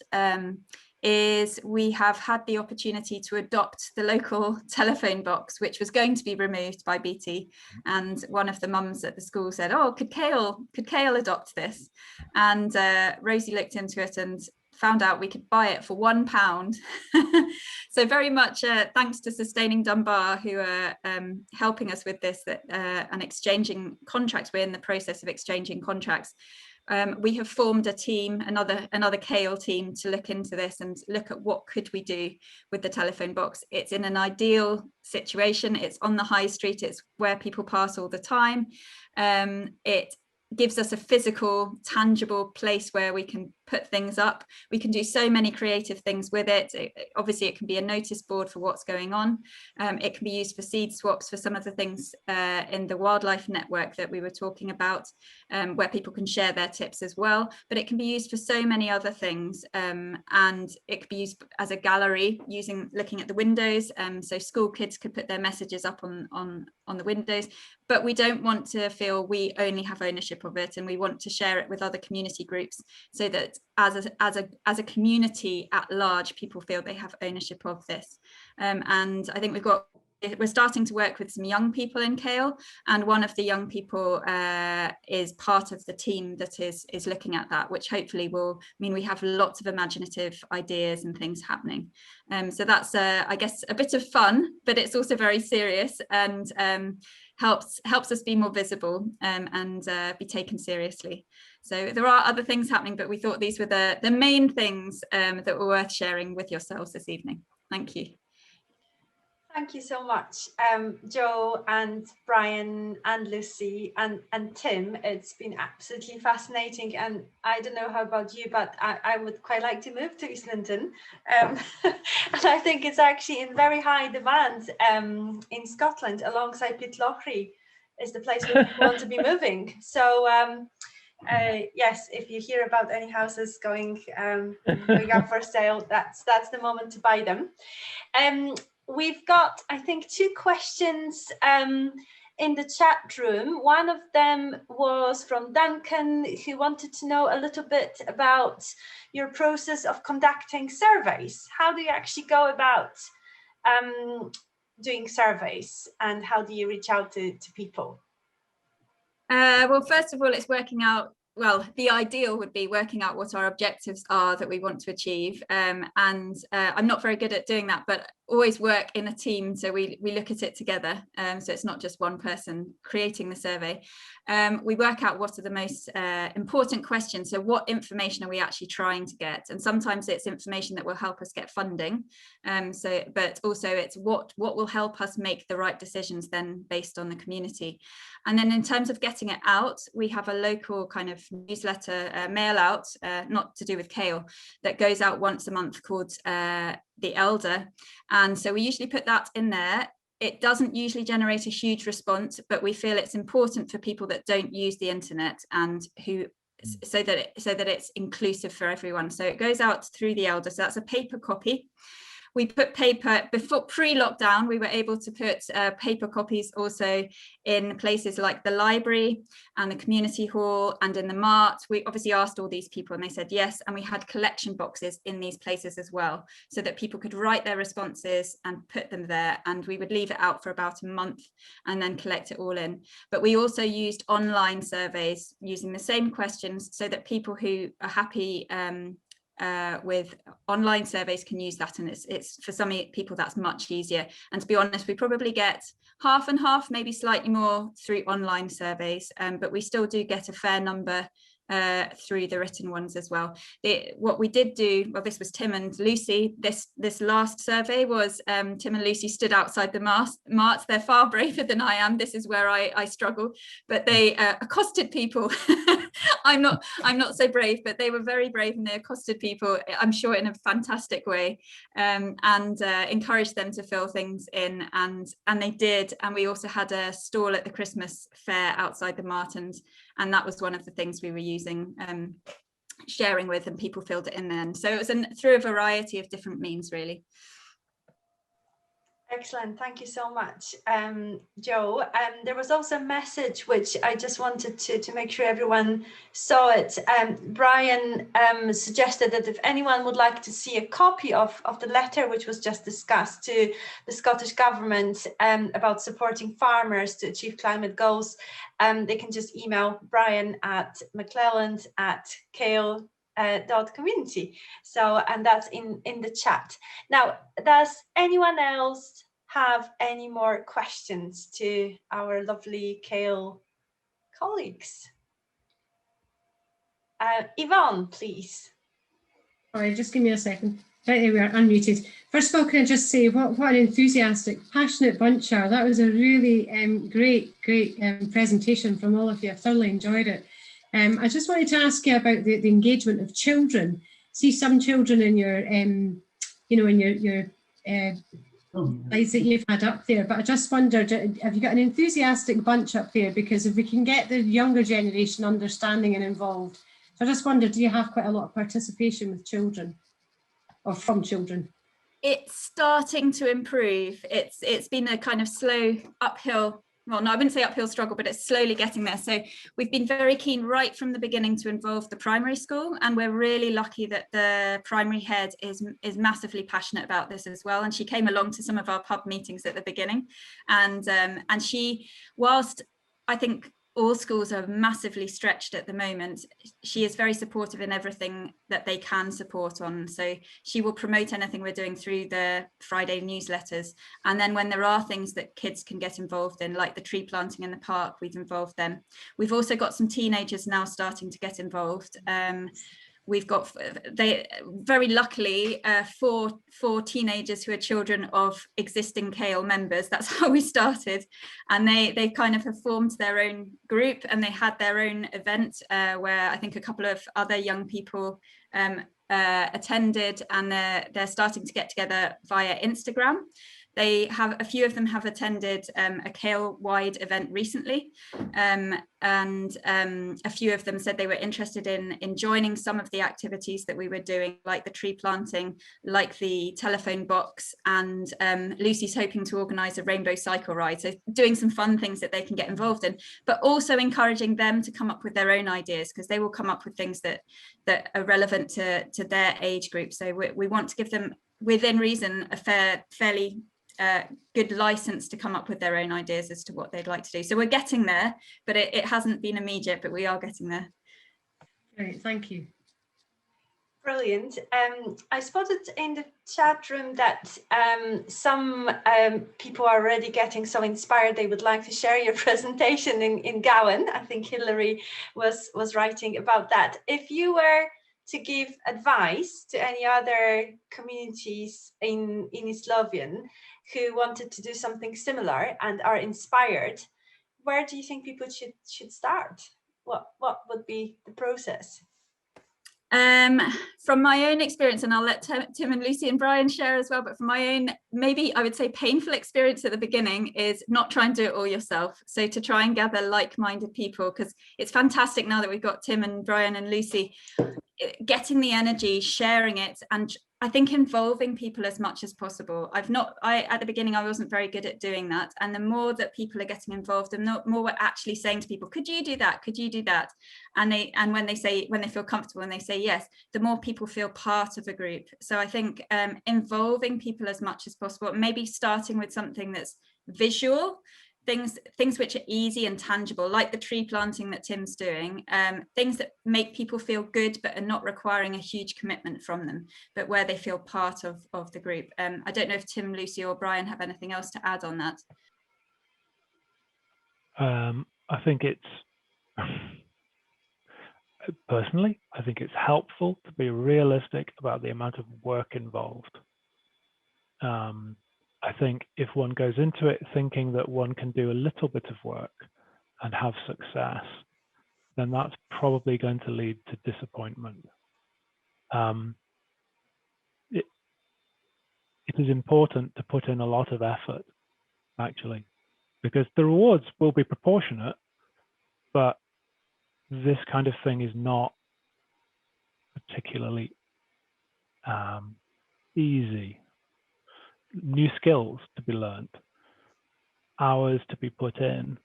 is we have had the opportunity to adopt the local telephone box, which was going to be removed by BT. And one of the mums at the school said, oh, could CAEL adopt this? And Rosie looked into it and found out we could buy it for £1. So very much thanks to Sustaining Dunbar, who are helping us with this and exchanging contracts. We're in the process of exchanging contracts. We have formed a team, another CAEL team, to look into this and look at what could we do with the telephone box. It's in an ideal situation. It's on the high street. It's where people pass all the time. It gives us a physical, tangible place where we can put things up. We can do so many creative things with it. Obviously, it can be a notice board for what's going on. It can be used for seed swaps for some of the things in the wildlife network that we were talking about, where people can share their tips as well. But it can be used for so many other things, and it could be used as a gallery, looking at the windows. So school kids could put their messages up on the windows. But we don't want to feel we only have ownership of it, and we want to share it with other community groups, so that as a community at large, people feel they have ownership of this. And I think we're starting to work with some young people in CAEL, and one of the young people is part of the team that is looking at that, which hopefully will mean we have lots of imaginative ideas and things happening. So that's I guess a bit of fun, but it's also very serious, and helps us be more visible and be taken seriously. So there are other things happening, but we thought these were the main things that were worth sharing with yourselves this evening. Thank you. Thank you so much, Joe and Brian and Lucy and Tim. It's been absolutely fascinating, and I don't know how about you, but I would quite like to move to East Linton. And I think it's actually in very high demand in Scotland, alongside Pitlochry is the place where people want to be moving. So yes, if you hear about any houses going up for sale, that's the moment to buy them. We've got, I think, 2 questions in the chat room. One of them was from Duncan, who wanted to know a little bit about your process of conducting surveys. How do you actually go about doing surveys, and how do you reach out to people? Well, first of all, it's working out, well, the ideal would be working out what our objectives are that we want to achieve. And I'm not very good at doing that, but always work in a team, so we look at it together. So it's not just one person creating the survey. We work out what are the most important questions. So what information are we actually trying to get? And sometimes it's information that will help us get funding. But also it's what will help us make the right decisions then based on the community. And then in terms of getting it out, we have a local kind of newsletter, mail out, not to do with CAEL, that goes out once a month called The Elder. And so we usually put that in there. It doesn't usually generate a huge response, but we feel it's important for people that don't use the internet, and who so that it's inclusive for everyone. So it goes out through The Elder. So that's a paper copy. We put paper, before pre-lockdown, we were able to put paper copies also in places like the library and the community hall and in the mart. We obviously asked all these people and they said yes, and we had collection boxes in these places as well, so that people could write their responses and put them there, and we would leave it out for about a month and then collect it all in. But we also used online surveys using the same questions, so that people who are happy with online surveys can use that, and it's for some people that's much easier. And to be honest, we probably get half and half, maybe slightly more through online surveys, but we still do get a fair number through the written ones as well. What we did do, well, this was Tim and Lucy, this last survey was Tim and Lucy stood outside the marts. They're far braver than I am. This is where I struggle, but they accosted people. I'm not so brave, but they were very brave, and they accosted people, I'm sure in a fantastic way, and encouraged them to fill things in, and they did. And we also had a stall at the Christmas fair outside the mart, and that was one of the things we were using, sharing with, and people filled it in then. So it was through a variety of different means, really. Excellent, thank you so much, Joe. There was also a message which I just wanted to make sure everyone saw it. Brian suggested that if anyone would like to see a copy of the letter which was just discussed to the Scottish Government about supporting farmers to achieve climate goals, they can just email Brian at mclelland@cael.community. So, and that's in the chat. Now, does anyone else have any more questions to our lovely CAEL colleagues? Yvonne, please. All right, just give me a second. Right, there we are, unmuted. First of all, can I just say what an enthusiastic, passionate bunch are. That was a really great presentation from all of you. I thoroughly enjoyed it. I just wanted to ask you about the engagement of children. See some children in your, slides that you've had up there, but I just wondered, have you got an enthusiastic bunch up there? Because if we can get the younger generation understanding and involved, so I just wondered, do you have quite a lot of participation with children or from children? It's starting to improve. It's been a kind of slow uphill, well, no, I wouldn't say uphill struggle, but it's slowly getting there. So we've been very keen right from the beginning to involve the primary school, and we're really lucky that the primary head is massively passionate about this as well. And she came along to some of our pub meetings at the beginning, and she, whilst I think all schools are massively stretched at the moment, she is very supportive in everything that they can support on. So she will promote anything we're doing through the Friday newsletters. And then when there are things that kids can get involved in, like the tree planting in the park, we've involved them. We've also got some teenagers now starting to get involved. We've got, they very luckily, four teenagers who are children of existing CAEL members. That's how we started, and they kind of have formed their own group, and they had their own event where I think a couple of other young people attended, and they're starting to get together via Instagram. They have, a few of them have attended a CAEL-wide event recently, and a few of them said they were interested in joining some of the activities that we were doing, like the tree planting, like the telephone box, and Lucy's hoping to organise a rainbow cycle ride, so doing some fun things that they can get involved in, but also encouraging them to come up with their own ideas, because they will come up with things that are relevant to their age group. So we want to give them, within reason, a fairly good license to come up with their own ideas as to what they'd like to do. So we're getting there, but it hasn't been immediate, but we are getting there. Great, thank you. Brilliant. I spotted in the chat room that some people are already getting so inspired they would like to share your presentation in Gowan. I think Hilary was writing about that. If you were to give advice to any other communities in East Lothian who wanted to do something similar and are inspired, where do you think people should start? What would be the process? From my own experience, and I'll let Tim and Lucy and Brian share as well, but from my own, maybe I would say painful experience at the beginning is not try and do it all yourself. So to try and gather like-minded people, because it's fantastic now that we've got Tim and Brian and Lucy, getting the energy, sharing it, and I think involving people as much as possible. At the beginning, I wasn't very good at doing that. And the more that people are getting involved, and the more we're actually saying to people, could you do that? Could you do that? And when they feel comfortable and they say yes, the more people feel part of a group. So I think involving people as much as possible, maybe starting with something that's visual, things which are easy and tangible, like the tree planting that Tim's doing, things that make people feel good but are not requiring a huge commitment from them, but where they feel part of the group. I don't know if Tim, Lucy or Brian have anything else to add on that. I think it's, personally, I think it's helpful to be realistic about the amount of work involved. I think if one goes into it thinking that one can do a little bit of work and have success, then that's probably going to lead to disappointment. It is important to put in a lot of effort, actually, because the rewards will be proportionate, but this kind of thing is not particularly easy. New skills to be learned, hours to be put in,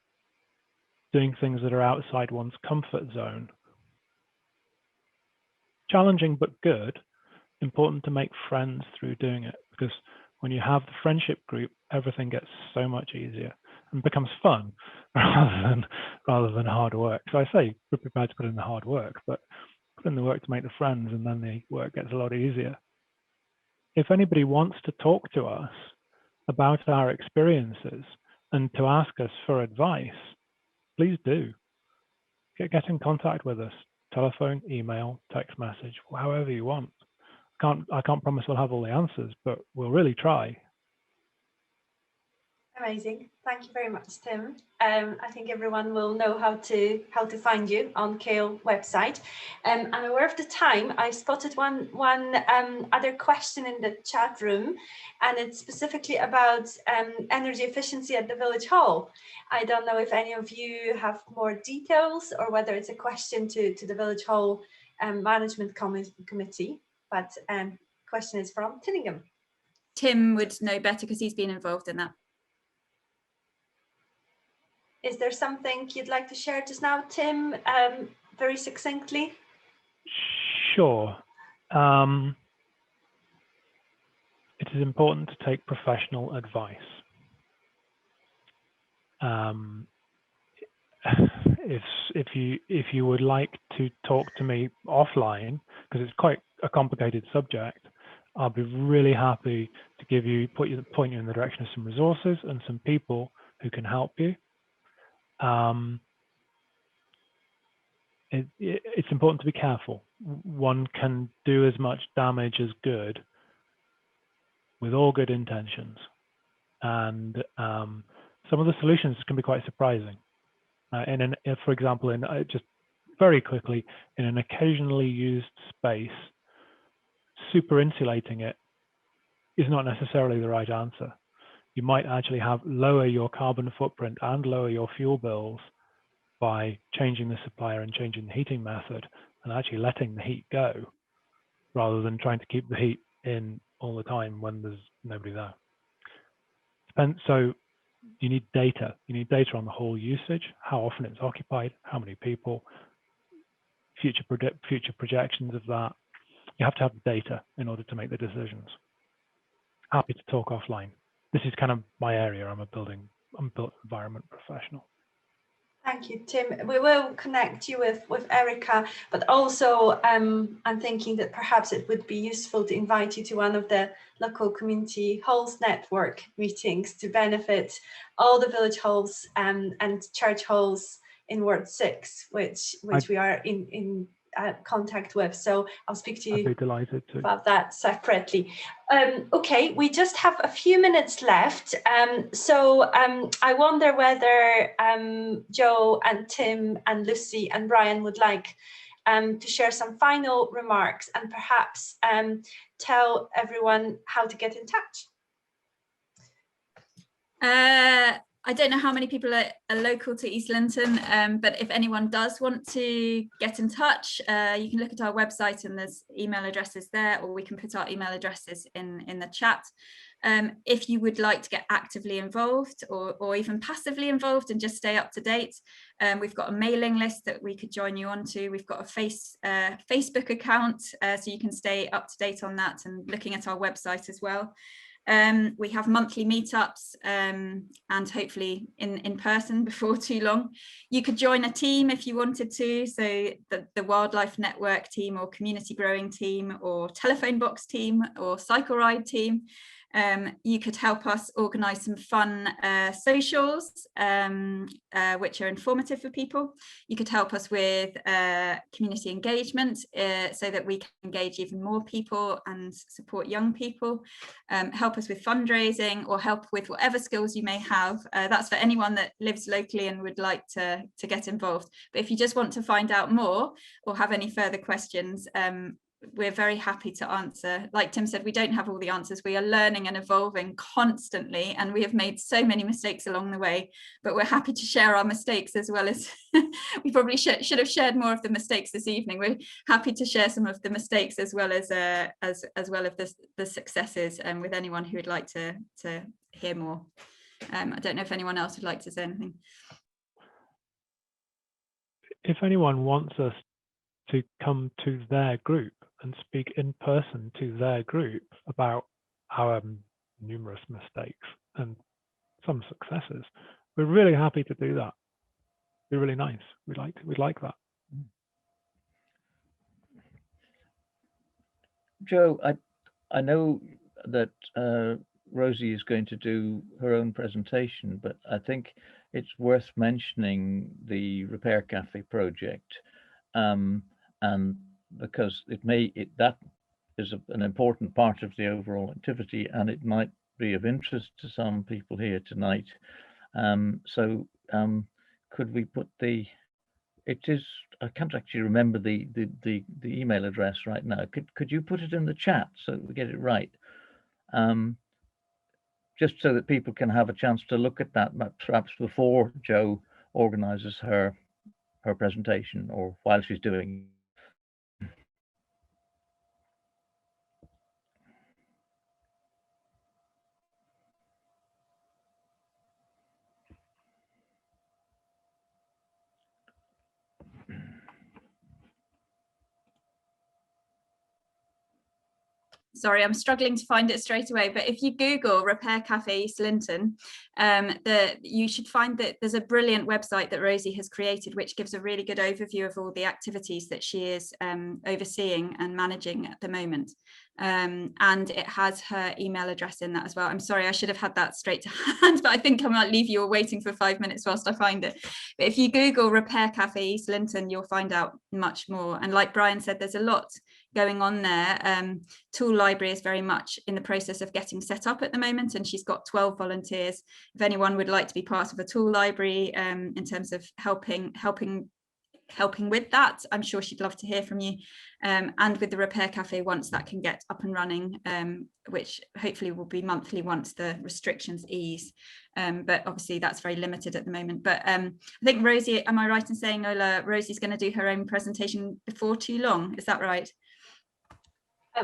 doing things that are outside one's comfort zone. Challenging but good, important to make friends through doing it, because when you have the friendship group, everything gets so much easier and becomes fun rather than hard work. So I say be prepared to put in the hard work, but put in the work to make the friends, and then the work gets a lot easier. If anybody wants to talk to us about our experiences and to ask us for advice, please do. Get in contact with us. Telephone, email, text message, however you want. I can't promise we'll have all the answers, but we'll really try. Amazing. Thank you very much, Tim. I think everyone will know how to find you on CAEL website. I'm aware of the time. I spotted one other question in the chat room, and it's specifically about energy efficiency at the village hall. I don't know if any of you have more details or whether it's a question to the village hall management committee, but question is from Tillingham. Tim would know better because he's been involved in that. Is there something you'd like to share just now, Tim, very succinctly? Sure. It is important to take professional advice. If you would like to talk to me offline, because it's quite a complicated subject, I'll be really happy to point you in the direction of some resources and some people who can help you. It's important to be careful. One can do as much damage as good with all good intentions, and some of the solutions can be quite surprising. For example, just very quickly, in an occasionally used space, super insulating it is not necessarily the right answer. You might actually lower your carbon footprint and lower your fuel bills by changing the supplier and changing the heating method and actually letting the heat go, rather than trying to keep the heat in all the time when there's nobody there. So you need data. You need data on the whole usage, how often it's occupied, how many people, future projections of that. You have to have data in order to make the decisions. Happy to talk offline. This is kind of my area. I'm a built environment professional. Thank you, Tim. We will connect you with Erica, but also I'm thinking that perhaps it would be useful to invite you to one of the local community halls network meetings to benefit all the village halls and church halls in Ward 6, which we are in contact with. So I'll speak to you I'd be delighted to. About that separately. Okay, we just have a few minutes left. So I wonder whether Joe and Tim and Lucy and Brian would like to share some final remarks and perhaps tell everyone how to get in touch. I don't know how many people are local to East Linton, but if anyone does want to get in touch, you can look at our website and there's email addresses there, or we can put our email addresses in the chat. If you would like to get actively involved or even passively involved and just stay up to date, we've got a mailing list that we could join you onto. We've got a Facebook account, so you can stay up to date on that and looking at our website as well. We have monthly meetups and hopefully in person before too long. You could join a team if you wanted to, so the wildlife network team or community growing team or telephone box team or cycle ride team. You could help us organise some fun socials, which are informative for people. You could help us with community engagement so that we can engage even more people and support young people. Help us with fundraising or help with whatever skills you may have. That's for anyone that lives locally and would like to get involved. But if you just want to find out more or have any further questions, we're very happy to answer. Like Tim said, we don't have all the answers. We are learning and evolving constantly, and we have made so many mistakes along the way, but we're happy to share our mistakes as well as we probably should have shared more of the mistakes this evening. We're happy to share some of the mistakes as well as the successes with anyone who would like to hear more. I don't know if anyone else would like to say anything. If anyone wants us to come to their group and speak in person to their group about our numerous mistakes and some successes, we're really happy to do that. It'd be really nice. We'd like that. Joe, I know that Rosie is going to do her own presentation, but I think it's worth mentioning the Repair Cafe project, and because that is an important part of the overall activity, and it might be of interest to some people here tonight. So could we put I can't actually remember the email address right now. Could you put it in the chat so that we get it right? Just so that people can have a chance to look at that, perhaps before Joe organizes her presentation or while she's doing it. Sorry, I'm struggling to find it straight away, but if you Google Repair Cafe East Linton, you should find that there's a brilliant website that Rosie has created, which gives a really good overview of all the activities that she is overseeing and managing at the moment. And it has her email address in that as well. I'm sorry, I should have had that straight to hand, but I think I might leave you all waiting for 5 minutes whilst I find it. But if you Google Repair Cafe East Linton, you'll find out much more. And like Brian said, there's a lot going on there. Tool Library is very much in the process of getting set up at the moment, and she's got 12 volunteers. If anyone would like to be part of a tool library in terms of helping with that, I'm sure she'd love to hear from you. And with the Repair Cafe, once that can get up and running, which hopefully will be monthly once the restrictions ease. But obviously that's very limited at the moment. But I think Rosie, am I right in saying, Ola, Rosie's going to do her own presentation before too long? Is that right?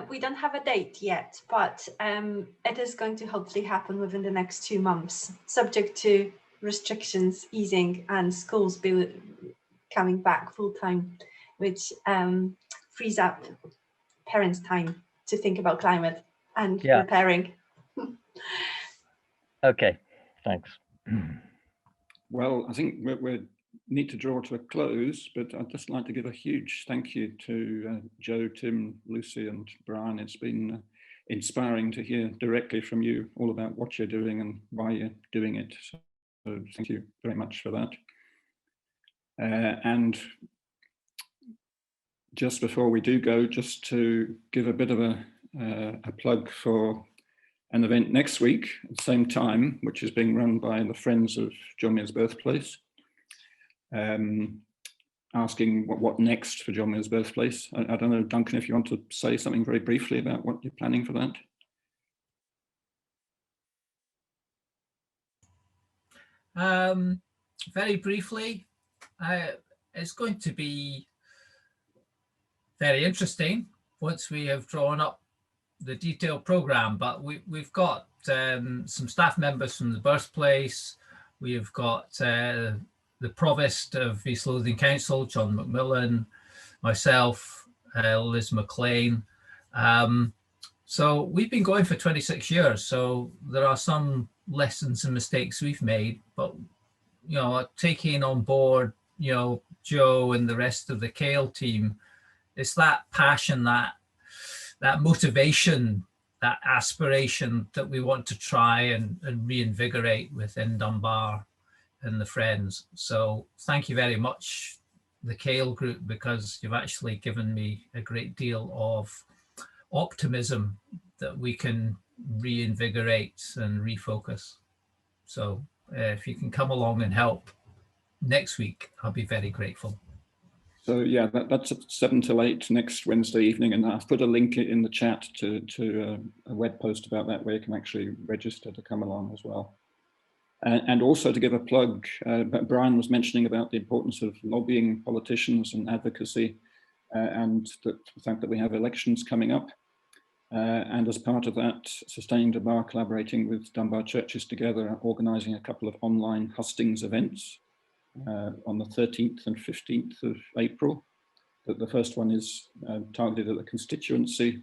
We don't have a date yet, but it is going to hopefully happen within the next 2 months, subject to restrictions easing and schools coming back full time, which frees up parents' time to think about climate and repairing. Okay, thanks. Well, I think we need to draw to a close, but I'd just like to give a huge thank you to Joe, Tim, Lucy and Brian. It's been inspiring to hear directly from you all about what you're doing and why you're doing it. So thank you very much for that. And just before we do go, just to give a bit of a plug for an event next week at the same time, which is being run by the Friends of John Muir's Birthplace, asking what next for John Muir's Birthplace. I don't know, Duncan, if you want to say something very briefly about what you're planning for that. Very briefly, it's going to be very interesting once we have drawn up the detailed programme, but we've got some staff members from the Birthplace. We've got the Provost of East Lothian Council, John McMillan, myself, Liz McLean. So we've been going for 26 years. So there are some lessons and mistakes we've made, but, you know, taking on board, you know, Joe and the rest of the CAEL team, it's that passion, that motivation, that aspiration that we want to try and reinvigorate within Dunbar and the Friends. So thank you very much, the CAEL group, because you've actually given me a great deal of optimism that we can reinvigorate and refocus. So if you can come along and help next week, I'll be very grateful. So yeah, that's at 7 till 8 next Wednesday evening, and I've put a link in the chat to a web post about that where you can actually register to come along as well. And also to give a plug, Brian was mentioning about the importance of lobbying politicians and advocacy, and the fact that we have elections coming up. And as part of that, Sustaining Dunbar, collaborating with Dunbar Churches Together, are organising a couple of online hustings events on the 13th and 15th of April. The first one is targeted at the constituency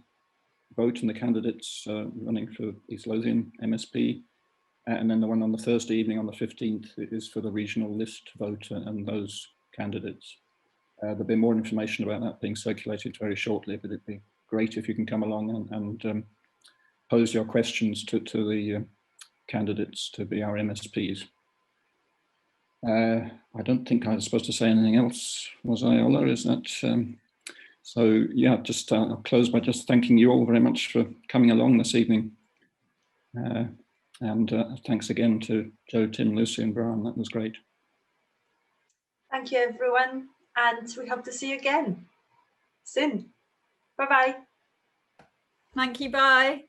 vote and the candidates running for East Lothian MSP. And then the one on the Thursday evening on the 15th is for the regional list vote and those candidates. There'll be more information about that being circulated very shortly, but it'd be great if you can come along and pose your questions to the candidates to be our MSPs. I don't think I was supposed to say anything else, was I, Ola? Is that so? Yeah, just I'll close by just thanking you all very much for coming along this evening, and thanks again to Joe, Tim, Lucy, and Brian. That was great. Thank you, everyone, and we hope to see you again soon. Bye bye. Thank you. Bye.